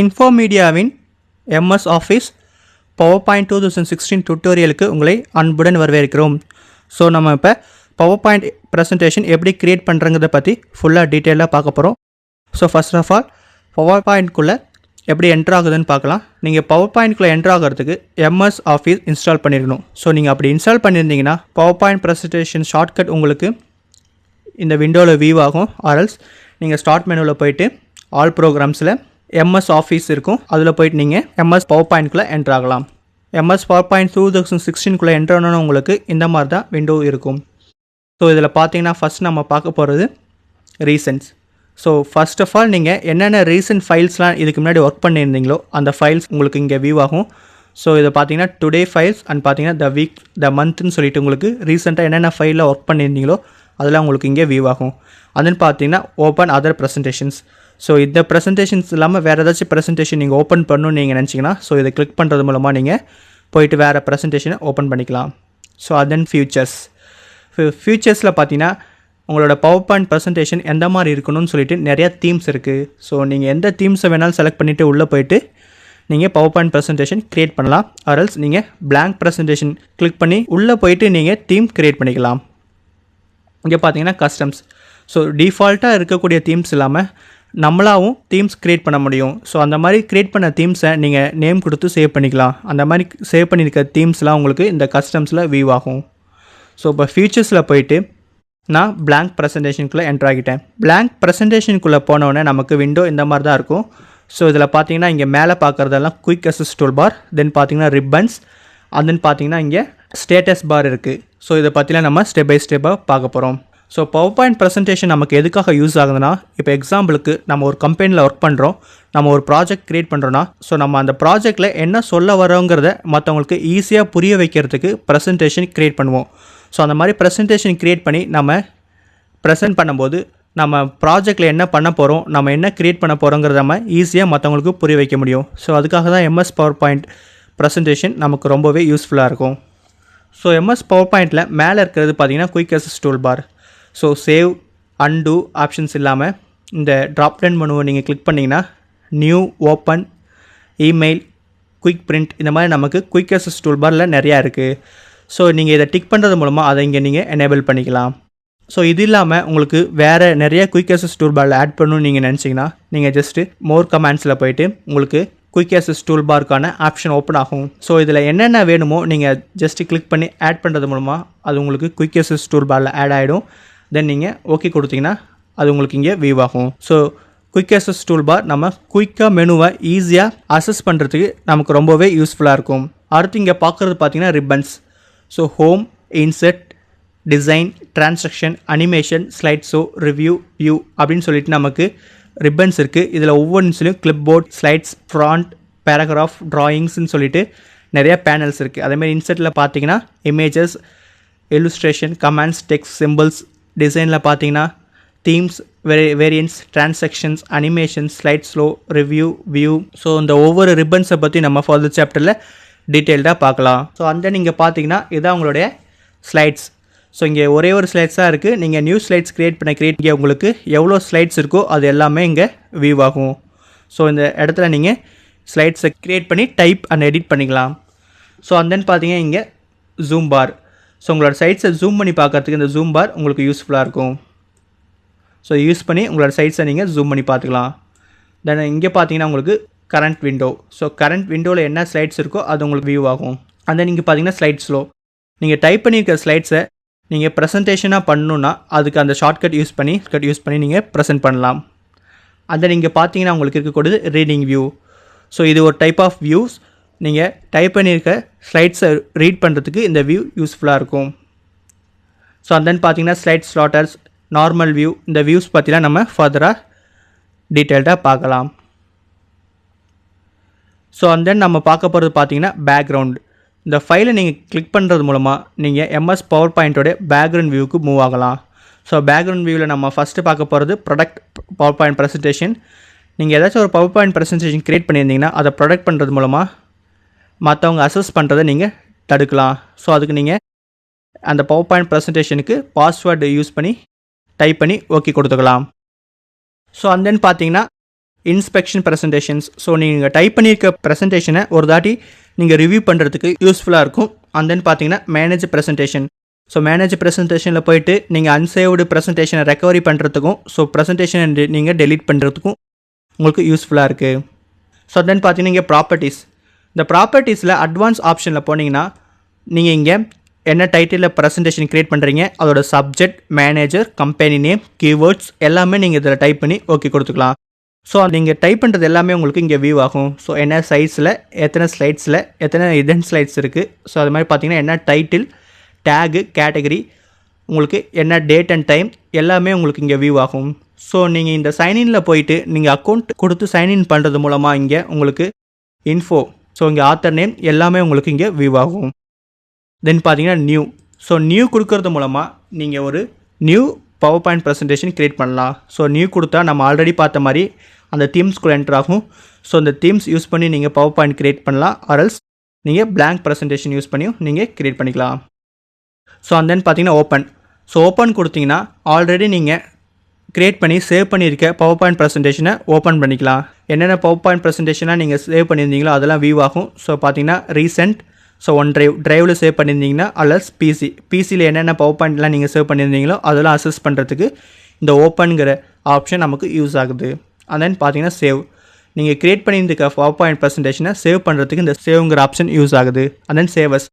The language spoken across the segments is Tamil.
இன்ஃபோமீடியாவின் MS ஆஃபீஸ் பவர்பாயிண்ட் 2016 டுட்டோரியலுக்கு உங்களை அன்புடன் வரவேற்கிறோம். ஸோ நம்ம இப்போ பவர்பாயிண்ட் ப்ரெசன்டேஷன் எப்படி க்ரியேட் பண்ணுறங்கிறத பற்றி ஃபுல்லாக டீட்டெயிலாக பார்க்க போகிறோம். ஸோ ஃபர்ஸ்ட் ஆஃப் ஆல் பவர்பாயிண்ட்குள்ளே எப்படி என்ட்ரு ஆகுதுன்னு பார்க்கலாம். நீங்கள் பவர்பாயிண்ட்குள்ளே என்ட்ரு ஆகிறதுக்கு MS ஆஃபீஸ் இன்ஸ்டால் பண்ணியிருக்கணும். ஸோ நீங்கள் அப்படி இன்ஸ்டால் பண்ணியிருந்தீங்கன்னா பவர்பாயிண்ட் ப்ரெசன்டேஷன் ஷார்ட்கட் உங்களுக்கு இந்த விண்டோவில் வியூ ஆகும். ஆர்எல்ஸ் நீங்கள் ஸ்டார்ட் மெனுவில் போயிட்டு ஆல் ப்ரோக்ராம்ஸில் MS ஆஃபீஸ் இருக்கும், அதில் போய்ட்டு நீங்கள் MS பவர்பாயிண்ட்குள்ளே என்ட்ரு ஆகலாம். MS பவர்பாயிண்ட் 2016குள்ளே என்ட்ரு ஆனோன்னு உங்களுக்கு இந்த மாதிரி தான் விண்டோ இருக்கும். ஸோ இதில் பார்த்தீங்கன்னா ஃபஸ்ட் நம்ம பார்க்க போகிறது reasons. So first of all நீங்கள் என்னென்ன ரீசன்ட் ஃபைல்ஸ்லாம் இதுக்கு முன்னாடி ஒர்க் பண்ணியிருந்தீங்களோ அந்த ஃபைல்ஸ் உங்களுக்கு இங்கே வியூ ஆகும். ஸோ இதை பார்த்தீங்கன்னா டுடே ஃபைல்ஸ் அண்ட் பார்த்தீங்கன்னா த வீக் த மந்த்னு சொல்லிட்டு உங்களுக்கு ரீசெண்டாக என்னென்ன ஃபைலில் ஒர்க் பண்ணியிருந்தீங்களோ அதெல்லாம் உங்களுக்கு இங்கே வியூ ஆகும். அதுன்னு பார்த்தீங்கன்னா ஓப்பன் அதர் ப்ரெசன்டேஷன்ஸ். ஸோ இந்த ப்ரெசன்டேஷன்ஸ் இல்லாமல் வேறு ஏதாச்சும் ப்ரெசன்டேஷன் நீங்கள் ஓப்பன் பண்ணணும்னு நீங்கள் நினச்சிங்கன்னா ஸோ இதை கிளிக் பண்ணுறது மூலமாக நீங்கள் போயிட்டு வேறு ப்ரெசன்டேஷனை ஓப்பன் பண்ணிக்கலாம். ஸோ அதன் ஃபியூச்சர்ஸில் பார்த்தீங்கன்னா உங்களோட பவர் பாயிண்ட் ப்ரெசன்டேஷன் எந்த மாதிரி இருக்கணும்னு சொல்லிட்டு நிறையா தீம்ஸ் இருக்குது. ஸோ நீங்கள் எந்த தீம்ஸை வேணாலும் செலக்ட் பண்ணிவிட்டு உள்ளே போயிட்டு நீங்கள் பவர் பாயிண்ட் ப்ரெசன்டேஷன் க்ரியேட் பண்ணலாம். ஆர்எல்ஸ் நீங்கள் blank ப்ரெசன்டேஷன் கிளிக் பண்ணி உள்ளே போயிட்டு நீங்கள் தீம் க்ரியேட் பண்ணிக்கலாம். இங்கே பார்த்தீங்கன்னா கஸ்டம்ஸ். ஸோ டிஃபால்ட்டாக இருக்கக்கூடிய தீம்ஸ் இல்லாமல் நம்மளாகவும் தீம்ஸ் க்ரியேட் பண்ண முடியும். ஸோ அந்த மாதிரி க்ரியேட் பண்ண தீம்ஸை நீங்கள் நேம் கொடுத்து சேவ் பண்ணிக்கலாம். அந்த மாதிரி சேவ் பண்ணியிருக்க தீம்ஸ்லாம் உங்களுக்கு இந்த கஸ்டம்ஸில் வியூ ஆகும். ஸோ இப்போ ஃபீச்சர்ஸில் போயிட்டு நான் blank ப்ரெசன்டேஷனுக்குள்ளே என்ட்ரு ஆகிட்டேன். blank ப்ரெசன்டேஷனுக்குள்ளே போனோடனே நமக்கு விண்டோ இந்த மாதிரி தான் இருக்கும். ஸோ இதில் பார்த்தீங்கன்னா இங்கே மேலே பார்க்குறதெல்லாம் குயிக் அசஸ் டூல் பார், தென் பார்த்தீங்கன்னா ரிப்பன்ஸ், தென் பார்த்தீங்கன்னா இங்கே ஸ்டேட்டஸ் பார் இருக்குது. ஸோ இதை பற்றிலாம் நம்ம ஸ்டெப் பை ஸ்டெப்பாக பார்க்க போகிறோம். ஸோ பவர் பாயிண்ட் ப்ரெசன்டேஷன் நமக்கு எதுக்காக யூஸ் ஆகுதுன்னா, இப்போ எக்ஸாம்பிளுக்கு நம்ம ஒரு கம்பெனியில் ஒர்க் பண்ணுறோம், நம்ம ஒரு ப்ராஜெக்ட் க்ரியேட் பண்ணுறோன்னா ஸோ நம்ம அந்த ப்ராஜெக்டில் என்ன சொல்ல வரோங்கிறத மற்றவங்களுக்கு ஈஸியாக புரிய வைக்கிறதுக்கு ப்ரெசன்டேஷன் க்ரியேட் பண்ணுவோம். ஸோ அந்த மாதிரி ப்ரெசன்டேஷன் க்ரியேட் பண்ணி நம்ம ப்ரெசென்ட் பண்ணும்போது நம்ம ப்ராஜெக்டில் என்ன பண்ண போகிறோம், நம்ம என்ன க்ரியேட் பண்ண போகிறோங்கிறத நம்ம ஈஸியாக மற்றவங்களுக்கு புரிய வைக்க முடியும். ஸோ அதுக்காக தான் MS பவர் பாயிண்ட் ப்ரெசன்டேஷன் நமக்கு ரொம்பவே யூஸ்ஃபுல்லாக இருக்கும். ஸோ MS பவர் பாயிண்டில் மேலே இருக்கிறது பார்த்தீங்கன்னா quick access tool bar. So save undo options இல்லாமல் இந்த ட்ராப் டவுன் மெனுவை நீங்கள் கிளிக் பண்ணிங்கன்னா new, open, email, quick print இந்த மாதிரி நமக்கு குயிக் அசஸ் டூல் பாரில் நிறையா இருக்குது. ஸோ நீங்கள் இதை டிக் பண்ணுறது மூலமாக அதை இங்கே நீங்கள் எனேபிள் பண்ணிக்கலாம். ஸோ இது இல்லாமல் உங்களுக்கு வேறு நிறைய குயிக் அசஸ் டூல் பாரில் ஆட் பண்ணணும்னு நீங்கள் நினச்சிங்கன்னா நீங்கள் ஜஸ்ட்டு மோர் கமாண்ட்ஸில் போய்ட்டு உங்களுக்கு குயிக் அசஸ் டூல் பார்க்கான ஆப்ஷன் ஓப்பன் ஆகும். ஸோ இதில் என்னென்ன வேணுமோ நீங்கள் ஜஸ்ட்டு கிளிக் பண்ணி ஆட் பண்ணுறது மூலமாக அது உங்களுக்கு குயிக் அசஸ் டூல் பாரில் ஆட் ஆகிடும். தென் நீங்கள் ஓகே கொடுத்தீங்கன்னா அது உங்களுக்கு இங்கே வியூ ஆகும். So quick access tool bar நம்ம குயிக்காக மெனுவை ஈஸியாக அசஸ் பண்ணுறதுக்கு நமக்கு ரொம்பவே யூஸ்ஃபுல்லாக இருக்கும். அடுத்து இங்கே பார்க்குறது பார்த்தீங்கன்னா ribbons. So home, insert, design, transaction, animation, slide show, review, view அப்படின்னு சொல்லிட்டு நமக்கு ரிப்பன்ஸ் இருக்குது. இதில் ஒவ்வொன்றுலையும் clipboard, slides, front, paragraph, ட்ராயிங்ஸ்ன்னு சொல்லிட்டு நிறையா பேனல்ஸ் இருக்குது. அதேமாதிரி இன்செர்ட்டில் பார்த்தீங்கன்னா images, illustration, commands, text, symbols, டிசைனில் பார்த்தீங்கன்னா themes, variants, transactions, animation, slide slow, review, view. So இந்த ஒவ்வொரு ரிப்பன்ஸை பற்றி நம்ம ஃபர்தர் சாப்டரில் டீட்டெயில்டாக பார்க்கலாம். ஸோ அந்த நீங்கள் பார்த்தீங்கன்னா இதுதான் உங்களுடைய ஸ்லைட்ஸ். ஸோ இங்கே ஒரே ஒரு ஸ்லைட்ஸாக இருக்குது. நீங்கள் நியூ ஸ்லைட்ஸ் க்ரியேட் இங்கே உங்களுக்கு எவ்வளோ ஸ்லைட்ஸ் இருக்கோ அது எல்லாமே இங்கே வியூ ஆகும். ஸோ இந்த இடத்துல நீங்கள் ஸ்லைட்ஸை க்ரியேட் பண்ணி டைப் அண்ட் எடிட் பண்ணிக்கலாம். ஸோ அண்ட் பார்த்தீங்கன்னா இங்கே ஜூம் பார். ஸோ உங்களோட சைட்ஸை ஜூம் பண்ணி பார்க்குறதுக்கு இந்த ஜூம் பார் உங்களுக்கு யூஸ்ஃபுல்லாக இருக்கும். ஸோ யூஸ் பண்ணி உங்களோட சைட்ஸை நீங்கள் ஜூம் பண்ணி பார்த்துக்கலாம். தென் இங்கே பார்த்தீங்கன்னா உங்களுக்கு கரண்ட் விண்டோ. ஸோ கரண்ட் விண்டோவில் என்ன ஸ்லைட்ஸ் இருக்கோ அது உங்களுக்கு வியூ ஆகும். அந்த நீங்கள் பார்த்தீங்கன்னா ஸ்லைட் ஸ்லோ. நீங்கள் டைப் பண்ணியிருக்க ஸ்லைட்ஸை நீங்கள் ப்ரெசன்டேஷனாக பண்ணணுன்னா அதுக்கு அந்த ஷார்ட்கட் யூஸ் பண்ணி நீங்கள் ப்ரெசென்ட் பண்ணலாம். அந்த நீங்கள் பார்த்தீங்கன்னா உங்களுக்கு இருக்கக்கூடியது ரீடிங் வியூ. ஸோ இது ஒரு டைப் ஆஃப் வியூஸ். நீங்கள் டைப் பண்ணியிருக்க ஸ்லைட்ஸை ரீட் பண்ணுறதுக்கு இந்த வியூ யூஸ்ஃபுல்லாக இருக்கும். ஸோ தென் பார்த்தீங்கன்னா ஸ்லைட் ஸ்லாட்டர்ஸ், நார்மல் வியூ. இந்த வியூஸ் பற்றிலாம் நம்ம ஃபர்தராக டீட்டெயில்டாக பார்க்கலாம். ஸோ தென் நம்ம பார்க்க போகிறது பார்த்தீங்கன்னா பேக்ரவுண்ட். இந்த ஃபைலை நீங்கள் கிளிக் பண்ணுறது மூலமாக நீங்கள் MS பவர் பாயிண்ட்டோட பேக்ரவுண்ட் வியூவுக்கு மூவ் ஆகலாம். ஸோ பேக்ரவுண்ட் வியூவில் நம்ம ஃபஸ்ட்டு பார்க்க போகிறது ப்ரொடக்ட் பவர் பாயிண்ட் ப்ரெசன்டேஷன். நீங்கள் ஏதாச்சும் ஒரு பவர் பாயிண்ட் ப்ரெசன்டேஷன் க்ரியேட் பண்ணியிருந்தீங்கன்னா அதை ப்ரொடக்ட் பண்ணுறது மூலமாக மற்றவங்க அசஸ் பண்ணுறதை நீங்கள் தடுக்கலாம். ஸோ அதுக்கு நீங்கள் அந்த பவர் பாயிண்ட் ப்ரெசன்டேஷனுக்கு பாஸ்வேர்டு யூஸ் பண்ணி டைப் பண்ணி ஓகே கொடுத்துக்கலாம். ஸோ தென் பார்த்தீங்கன்னா இன்ஸ்பெக்ஷன் ப்ரெசன்டேஷன்ஸ். ஸோ நீங்கள் டைப் பண்ணியிருக்க ப்ரெசன்டேஷனை ஒரு தாட்டி நீங்கள் ரிவ்யூ பண்ணுறதுக்கு யூஸ்ஃபுல்லாக இருக்கும். அண்ட் தென் பார்த்தீங்கன்னா மேனேஜ் ப்ரெசன்டேஷன். ஸோ மேனேஜ் ப்ரெசன்டேஷனில் போயிட்டு நீங்கள் அன்சேவ்டு ப்ரெசன்டேஷனை ரெக்கவரி பண்ணுறதுக்கும் ஸோ ப்ரெசன்டேஷனை நீங்கள் டெலீட் பண்ணுறதுக்கும் உங்களுக்கு யூஸ்ஃபுல்லாக இருக்குது. ஸோ தென் பார்த்தீங்கன்னா இங்கே ப்ராப்பர்ட்டிஸ். இந்த ப்ராப்பர்ட்டிஸில் அட்வான்ஸ் ஆப்ஷனில் போனீங்கன்னா நீங்கள் இங்கே என்ன டைட்டிலில் ப்ரெசன்டேஷன் க்ரியேட் பண்ணுறீங்க, அதோட subject, manager, company name, keywords எல்லாமே நீங்கள் இதில் டைப் பண்ணி ஓகே கொடுத்துக்கலாம். ஸோ நீங்கள் டைப் பண்ணுறது எல்லாமே உங்களுக்கு இங்கே வியூ ஆகும். ஸோ என்ன சைஸில், எத்தனை ஸ்லைட்ஸில், எத்தனை இடன் ஸ்லைட்ஸ் இருக்குது, ஸோ அது மாதிரி பார்த்தீங்கன்னா என்ன டைட்டில், டேகு, கேட்டகரி, உங்களுக்கு என்ன டேட் அண்ட் டைம் எல்லாமே உங்களுக்கு இங்கே வியூ ஆகும். ஸோ நீங்கள் இந்த சைன்இனில் போயிட்டு நீங்கள் அக்கௌண்ட் கொடுத்து சைன்இன் பண்ணுறது மூலமாக இங்கே உங்களுக்கு இன்ஃபோ, ஸோ இங்கே ஆத்தர் நேம் எல்லாமே உங்களுக்கு இங்கே வியூ ஆகும். தென் பார்த்தீங்கன்னா நியூ. ஸோ நியூ கொடுக்கறது மூலமாக நீங்கள் ஒரு new power point presentation create பண்ணலாம். ஸோ நியூ கொடுத்தா நம்ம ஆல்ரெடி பார்த்த மாதிரி அந்த தீம்ஸ்குள்ளே என்டர் ஆகும். ஸோ அந்த தீம்ஸ் யூஸ் பண்ணி நீங்கள் பவர் பாயிண்ட் க்ரியேட் பண்ணலாம். ஆர்எல்ஸ் நீங்கள் blank ப்ரெசன்டேஷன் யூஸ் பண்ணியும் நீங்கள் க்ரியேட் பண்ணிக்கலாம். ஸோ அண்ட் தென் பார்த்தீங்கன்னா ஓப்பன். ஸோ ஓப்பன் கொடுத்தீங்கன்னா ஆல்ரெடி நீங்கள் க்ரியேட் பண்ணி சேவ் பண்ணியிருக்க பவர் பாயிண்ட் ப்ரெசன்டேஷனை ஓப்பன் பண்ணிக்கலாம். என்னென்ன பவர் பாயிண்ட் ப்ரெசன்டேஷனாக நீங்கள் சேவ் பண்ணியிருந்தீங்களோ அதெல்லாம் வியூ ஆகும். ஸோ பார்த்தீங்கன்னா ரீசெண்ட், ஸோ ஒன் ட்ரைவில் சேவ் பண்ணியிருந்தீங்கன்னா அல்லஸ் பிசியில் என்னென்ன பவர் பாயிண்ட்லாம் நீங்கள் சேவ் பண்ணியிருந்தீங்களோ அதெல்லாம் அசஸ் பண்ணுறதுக்கு இந்த ஓப்பனுங்கிற ஆப்ஷன் நமக்கு யூஸ் ஆகுது. அண்ட் தென் பார்த்தீங்கன்னா சேவ். நீங்கள் க்ரியேட் பண்ணியிருக்க பவர் பாயிண்ட் ப்ரெசன்டேஷனை சேவ் பண்ணுறதுக்கு இந்த சேவ்ங்கிற ஆப்ஷன் யூஸ் ஆகுது. And then save as.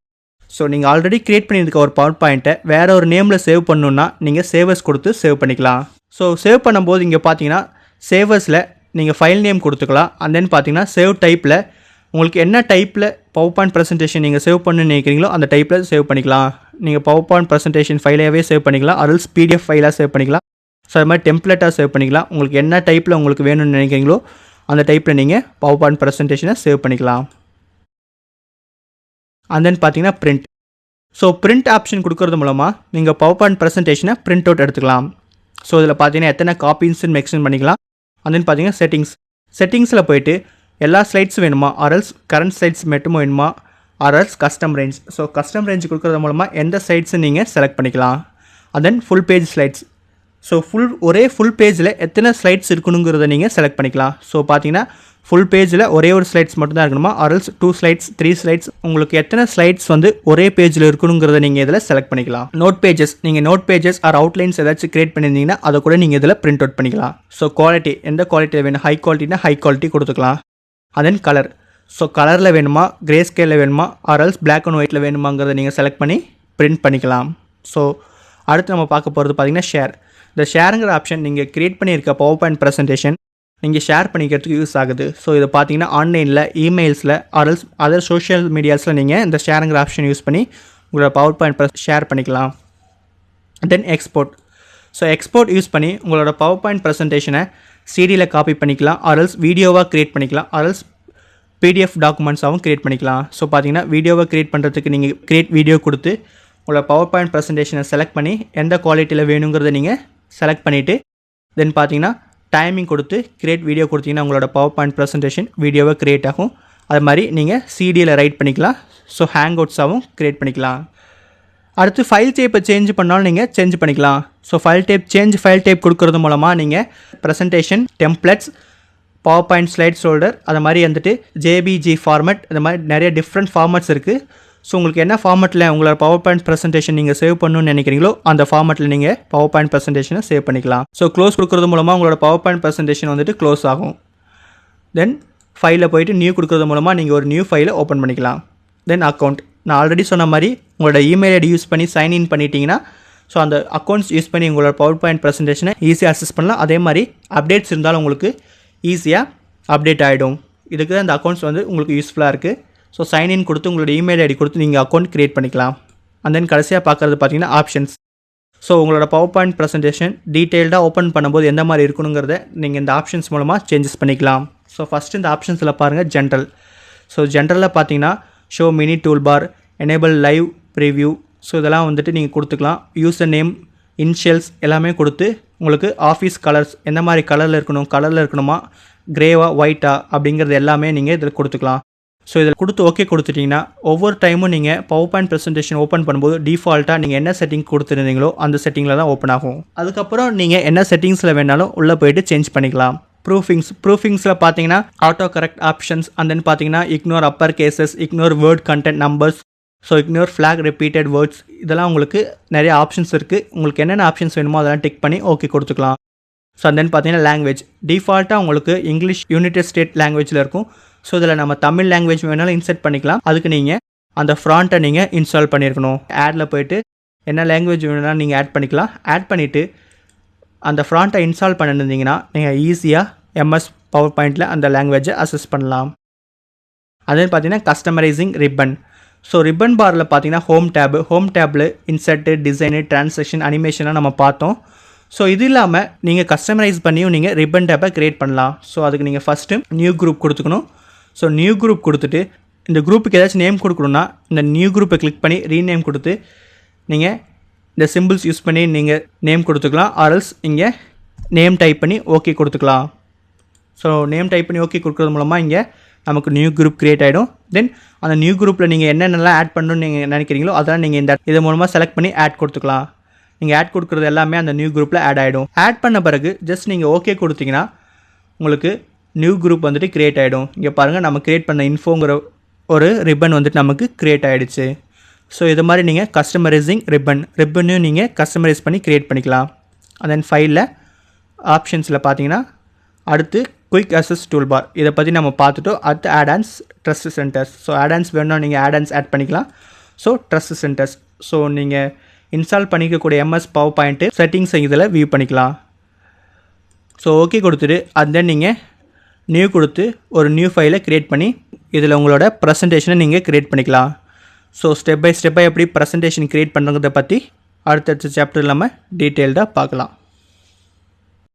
ஸோ நீங்கள் ஆல்ரெடி க்ரியேட் பண்ணியிருக்க ஒரு பவர் பாயிண்ட்டை வேறு ஒரு நேமில் சேவ் பண்ணணுன்னா நீங்கள் சேவஸ் கொடுத்து சேவ் பண்ணிக்கலாம். ஸோ சேவ் பண்ணும்போது இங்கே பார்த்தீங்கன்னா சேவஸில் நீங்கள் ஃபைல் நேம் கொடுத்துக்கலாம். அண்ட் தென் பார்த்தீங்கன்னா சேவ் டைப்பில் உங்களுக்கு என்ன டைப்பில் பவர் பாயிண்ட் ப்ரெசன்டேஷன் நீங்கள் சேவ் பண்ணு நினைக்கிறீங்களோ அந்த டைப்பில் சேவ் பண்ணிக்கலாம். நீங்கள் பவர் பாயிண்ட் ப்ரெசன்டேஷன் ஃபைலாகவே சேவ் பண்ணிக்கலாம், அரல்ஸ் பிடிஎஃப் ஃபைலாக சேவ் பண்ணிக்கலாம். ஸோ அது மாதிரி டெம்ப்ளேட்டாக சேவ் பண்ணிக்கலாம். உங்களுக்கு என்ன டைப்பில் உங்களுக்கு வேணும்னு நினைக்கிறீங்களோ அந்த டைப்பில் நீங்கள் பவர் பாயிண்ட் ப்ரெசன்டேஷனை சேவ் பண்ணிக்கலாம். அண்ட் தென் பார்த்தீங்கன்னா பிரிண்ட். ஸோ பிரிண்ட் ஆப்ஷன் கொடுக்கறது மூலமாக நீங்கள் பவர் பாயிண்ட் ப்ரெசன்டேஷனை பிரிண்ட் அவுட் எடுத்துக்கலாம். ஸோ இதில் பார்த்தீங்கன்னா எத்தனை காப்பீஸ்ன்னு மென்ஷன் பண்ணிக்கலாம். அண்ட் தென் பார்த்தீங்கன்னா செட்டிங்ஸில் போயிட்டு எல்லா ஸ்லைட்ஸும் வேணுமா, ஆர்எல்ஸ் கரண்ட் ஸ்லைட்ஸ் மட்டும் வேணுமா, or else custom range. So custom range கொடுக்கறது மூலமாக எந்த ஸ்லைட்ஸும் நீங்கள் செலக்ட் பண்ணிக்கலாம். And then full page slides. So ஒரே ஃபுல் பேஜில் எத்தனை ஸ்லைட்ஸ் இருக்கணுங்கிறத நீங்கள் செலக்ட் பண்ணிக்கலாம். ஸோ பார்த்தீங்கன்னா ஃபுல் பேஜில் ஒரே ஒரு ஸ்லைட்ஸ் மட்டும் தான் இருக்கணுமா, ஆர்எல்ஸ் 2 ஸ்லைட்ஸ் 3 ஸ்லைட்ஸ், உங்களுக்கு எத்தனை ஸ்லைட்ஸ் வந்து ஒரே பேஜில் இருக்கணுங்கிறத நீங்கள் இதில் செலக்ட் பண்ணிக்கலாம். நோட் பேஜஸ், நீங்கள் நோட் பேஜஸ் ஆர் அவுட்லைன்ஸ் ஏதாச்சும் கிரியேட் பண்ணியிருந்தீங்கன்னா அதை கூட நீங்கள் இதில் பிரிண்ட் அவுட் பண்ணிக்கலாம். ஸோ குவாலிட்டி, எந்த குவாலிட்டியில் வேணும், ஹை குவாலிட்டினா ஹை குவாலிட்டி கொடுத்துக்கலாம். And then colour. ஸோ கலரில் வேணுமா, கிரே ஸ்கேலில் வேணுமா, ஆர்எல்ஸ் பிளாக் அண்ட் ஒயிட்டில் வேணுமாங்கிறத நீங்கள் செலக்ட் பண்ணி பிரிண்ட் பண்ணிக்கலாம். ஸோ அடுத்து நம்ம பார்க்க போகிறது பார்த்தீங்கன்னா ஷேர். இந்த ஷேருங்கிற ஆப்ஷன் நீங்கள் க்ரியேட் பண்ணியிருக்க பவர் பாயிண்ட் ப்ரெசன்டேஷன் நீங்கள் ஷேர் பண்ணிக்கிறதுக்கு யூஸ் ஆகுது. ஸோ இதை பார்த்தீங்கன்னா ஆன்லைனில், இமெயில்ஸில், ஆர்எல்ஸ் அதர் சோஷியல் மீடியாஸில் நீங்கள் இந்த ஷேருங்கிற ஆப்ஷன் யூஸ் பண்ணி உங்களோட பவர் பாயிண்ட் ஷேர் பண்ணிக்கலாம். தென் எக்ஸ்போர்ட். ஸோ எக்ஸ்போர்ட் யூஸ் பண்ணி உங்களோட பவர் பாயிண்ட் ப்ரெசன்டேஷனை சிடியில் காப்பி பண்ணிக்கலாம், ஆர்எல்ஸ் வீடியோவாக க்ரியேட் பண்ணிக்கலாம், ஆர்எல்ஸ் பிடிஎஃப் டாக்குமெண்ட்ஸாகவும் க்ரியேட் பண்ணிக்கலாம். ஸோ பார்த்தீங்கன்னா வீடியோவை க்ரியேட் பண்ணுறதுக்கு நீங்கள் க்ரியேட் வீடியோ கொடுத்து உங்களோட பவர் பாயிண்ட் ப்ரெசன்டேஷனை செலக்ட் பண்ணி எந்த குவாலிட்டியில் வேணுங்கிறத நீங்கள் செலக்ட் பண்ணிவிட்டு தென் பார்த்தீங்கன்னா டைமிங் கொடுத்து க்ரியேட் வீடியோ கொடுத்தீங்கன்னா உங்களோட பவர் பாயிண்ட் ப்ரெசன்டேஷன் வீடியோவை க்ரியேட் ஆகும். அது மாதிரி நீங்கள் சிடியில் ரைட் பண்ணிக்கலாம். ஸோ ஹேங் அவுட்ஸாகவும் க்ரியேட் பண்ணிக்கலாம். அடுத்து ஃபைல் டைப்பை சேஞ்ச் பண்ணாலும் நீங்கள் சேஞ்ச் பண்ணிக்கலாம். ஸோ ஃபைல் டைப் கொடுக்கறது மூலமாக நீங்கள் presentation, templates, PowerPoint slide holder, அது மாதிரி வந்துட்டு ஜேபிஜி ஃபார்மேட், அது மாதிரி நிறைய டிஃப்ரெண்ட் ஃபார்மேட்ஸ் இருக்குது. ஸோ உங்களுக்கு என்ன ஃபார்மேட்டில் உங்களோட பவர் பாயிண்ட் ப்ரெசன்டேஷன் நீங்கள் சேவ் பண்ணணும்னு நினைக்கிறீங்களோ அந்த ஃபார்மேட்டில் நீங்கள் பவர் பாயிண்ட் ப்ரெசன்டேஷனை சேவ் பண்ணிக்கலாம். ஸோ க்ளோஸ் கொடுக்கறது மூலமாக உங்களோட பவர் பாயிண்ட் ப்ரெசன்டேஷன் வந்துட்டு க்ளோஸ் ஆகும். தென் ஃபைலில் போயிட்டு நியூ கொடுக்கறது மூலமாக நீங்கள் ஒரு நியூ ஃபைலை ஓப்பன் பண்ணிக்கலாம். தென் அக்கௌண்ட். நான் ஆல்ரெடி சொன்ன மாதிரி உங்களோட இமெயில் ஐடி யூஸ் பண்ணி சைன்இன் பண்ணிட்டீங்கன்னா ஸோ அந்த அக்கௌண்ட்ஸ் யூஸ் பண்ணி உங்களோட பவர் பாயிண்ட் ப்ரெசன்டேஷனை ஈஸியாக அக்சஸ் பண்ணலாம். அதே மாதிரி அப்டேட்ஸ் இருந்தாலும் உங்களுக்கு ஈஸியாக அப்டேட் ஆகிடும். இதுக்கு தான் இந்த அக்கௌண்ட்ஸ் வந்து உங்களுக்கு யூஸ்ஃபுல்லாக இருக்குது. ஸோ சைன்இன் கொடுத்து உங்களோட இமெயில் ஐடி கொடுத்து நீங்கள் அக்கௌண்ட் க்ரியேட் பண்ணிக்கலாம். அண்ட் தென் கடைசியாக பார்க்குறது பார்த்தீங்கன்னா ஆப்ஷன்ஸ். ஸோ உங்களோட பவர் பாயிண்ட் ப்ரெசன்டேஷன் டீட்டெயில்டாக ஓப்பன் பண்ணும்போது எந்த மாதிரி இருக்கணுங்கிறத நீங்கள் இந்த ஆப்ஷன்ஸ் மூலமாக சேஞ்சஸ் பண்ணிக்கலாம். ஸோ ஃபஸ்ட்டு இந்த ஆப்ஷன்ஸில் பாருங்கள் ஜென்ரல். ஸோ ஜென்ரலில் பார்த்தீங்கன்னா show mini tool bar, enable live preview, so இதெல்லாம் வந்துட்டு நீங்கள் கொடுத்துக்கலாம். யூசர் நேம், இன்ஷியல்ஸ் எல்லாமே கொடுத்து உங்களுக்கு ஆஃபீஸ் கலர்ஸ் எந்த மாதிரி கலரில் இருக்கணுமா, கிரேவா, ஒயிட்டா அப்படிங்கிறது எல்லாமே நீங்கள் இதில் கொடுத்துக்கலாம். ஸோ இதில் கொடுத்து ஓகே கொடுத்துட்டிங்கன்னா ஒவ்வொரு டைமும் நீங்கள் பவர் பாயிண்ட் ப்ரெசன்டேஷன் ஓப்பன் பண்ணும்போது டிஃபால்ட்டாக நீங்கள் என்ன செட்டிங் கொடுத்துருந்தீங்களோ அந்த செட்டிங்கில் தான் ஓப்பன் ஆகும். அதுக்கப்புறம் நீங்கள் என்ன செட்டிங்ஸில் வேணாலும் உள்ளே போய்ட்டு சேஞ்ச் பண்ணிக்கலாம். ப்ரூஃபிங்ஸில் பார்த்தீங்கன்னா auto correct options and then பார்த்தீங்கன்னா ignore upper cases, ignore word content numbers, so ignore flag repeated words, இதெல்லாம் உங்களுக்கு நிறைய ஆப்ஷன்ஸ் இருக்குது. உங்களுக்கு என்னென்ன ஆப்ஷன்ஸ் வேணுமோ அதெல்லாம் டிக் பண்ணி ஓகே கொடுத்துக்கலாம். ஸோ தென் பார்த்தீங்கன்னா லாங்குவேஜ் டிஃபால்ட்டாக உங்களுக்கு இங்கிலீஷ் யுனைடெட் ஸ்டேட் லாங்குவேஜில் இருக்கும். ஸோ இதில் நம்ம தமிழ் லாங்குவேஜ் வேணாலும் இன்செர்ட் பண்ணிக்கலாம். அதுக்கு நீங்கள் அந்த ஃப்ராண்ட்டை நீங்கள் இன்ஸ்டால் பண்ணியிருக்கணும். ஆடில் போய்ட்டு என்ன லாங்குவேஜ் வேணும்னா நீங்கள் ஆட் பண்ணிக்கலாம். ஆட் பண்ணிவிட்டு அந்த ஃப்ராண்ட்டை இன்ஸ்டால் பண்ணியிருந்தீங்கன்னா நீங்கள் ஈஸியாக எம்எஸ் பவர் பாயிண்டில் அந்த லாங்குவேஜை அசஸ் பண்ணலாம். அதே பார்த்தீங்கன்னா கஸ்டமரைசிங் ரிப்பன். ஸோ ரிப்பன் பாரில் பார்த்தீங்கன்னா ஹோம் டேபில் இன்சர்ட்டு, டிசைனு, டிரான்சாக்ஷன், அனிமேஷனாக நம்ம பார்த்தோம். ஸோ இது இல்லாமல் நீங்கள் கஸ்டமைஸ் பண்ணியும் நீங்கள் ரிப்பன் டேப்பை க்ரியேட் பண்ணலாம். ஸோ அதுக்கு நீங்கள் ஃபஸ்ட்டு நியூ குரூப் கொடுத்துக்கணும். ஸோ நியூ குரூப் கொடுத்துட்டு இந்த குரூப்புக்கு ஏதாச்சும் நேம் கொடுக்கணுன்னா இந்த நியூ குரூப்பை கிளிக் பண்ணி ரீநேம் கொடுத்து நீங்கள் இந்த சிம்பிள்ஸ் யூஸ் பண்ணி நீங்கள் நேம் கொடுத்துக்கலாம். ஆர்எல்ஸ் இங்கே நேம் டைப் பண்ணி ஓகே கொடுத்துக்கலாம். ஸோ நேம் டைப் பண்ணி ஓகே கொடுக்குறது மூலமாக இங்கே நமக்கு நியூ குரூப் க்ரியேட் ஆகிடும். தென் அந்த நியூ குரூப்பில் நீங்கள் என்னென்னலாம் ஆட் பண்ணணும்னு நீங்கள் நினைக்கிறீங்களோ அதெல்லாம் நீங்கள் இந்த இது மூலமாக செலக்ட் பண்ணி ஆட் கொடுத்துக்கலாம். நீங்கள் ஆட் கொடுக்குறது எல்லாமே அந்த நியூ குரூப்பில் ஆட் ஆகிடும். ஆட் பண்ண பிறகு ஜஸ்ட் நீங்கள் ஓகே கொடுத்தீங்கன்னா உங்களுக்கு நியூ குரூப் வந்துட்டு க்ரியேட் ஆகிடும். இங்கே பாருங்கள், நம்ம க்ரியேட் பண்ண இன்ஃபோங்கிற ஒரு ரிப்பன் வந்துட்டு நமக்கு க்ரியேட் ஆகிடுச்சு. ஸோ இது மாதிரி நீங்கள் கஸ்டமரைசிங் ரிப்பனையும் நீங்கள் கஸ்டமரைஸ் பண்ணி க்ரியேட் பண்ணிக்கலாம். அண்ட் தென் ஃபைலில் ஆப்ஷன்ஸில் பார்த்தீங்கன்னா அடுத்து குயிக் அசஸ் டூல் பார், இதை பற்றி நம்ம பார்த்துட்டோம். அடுத்து add ons, trust centres. So add ons வேணும்னா நீங்கள் ஆடான்ஸ் ஆட் பண்ணிக்கலாம். ஸோ ட்ரஸ்ட் சென்டர்ஸ், ஸோ நீங்கள் இன்ஸ்டால் பண்ணிக்கக்கூடிய எம்எஸ் பவர் பாயிண்ட்டு செட்டிங்ஸ் இதில் வியூ பண்ணிக்கலாம். ஸோ ஓகே கொடுத்துட்டு அண்ட் தென் நீங்கள் நியூ கொடுத்து ஒரு நியூ ஃபைலை க்ரியேட் பண்ணி இதில் உங்களோட ப்ரெசன்டேஷனை நீங்கள் க்ரியேட் பண்ணிக்கலாம். ஸோ ஸ்டெப் பை ஸ்டெப்பாக எப்படி ப்ரெசன்டேஷன் க்ரியேட் பண்ணுறதை பற்றி அடுத்தடுத்த சாப்டர் நம்ம டீட்டெயில்டாக பார்க்கலாம்.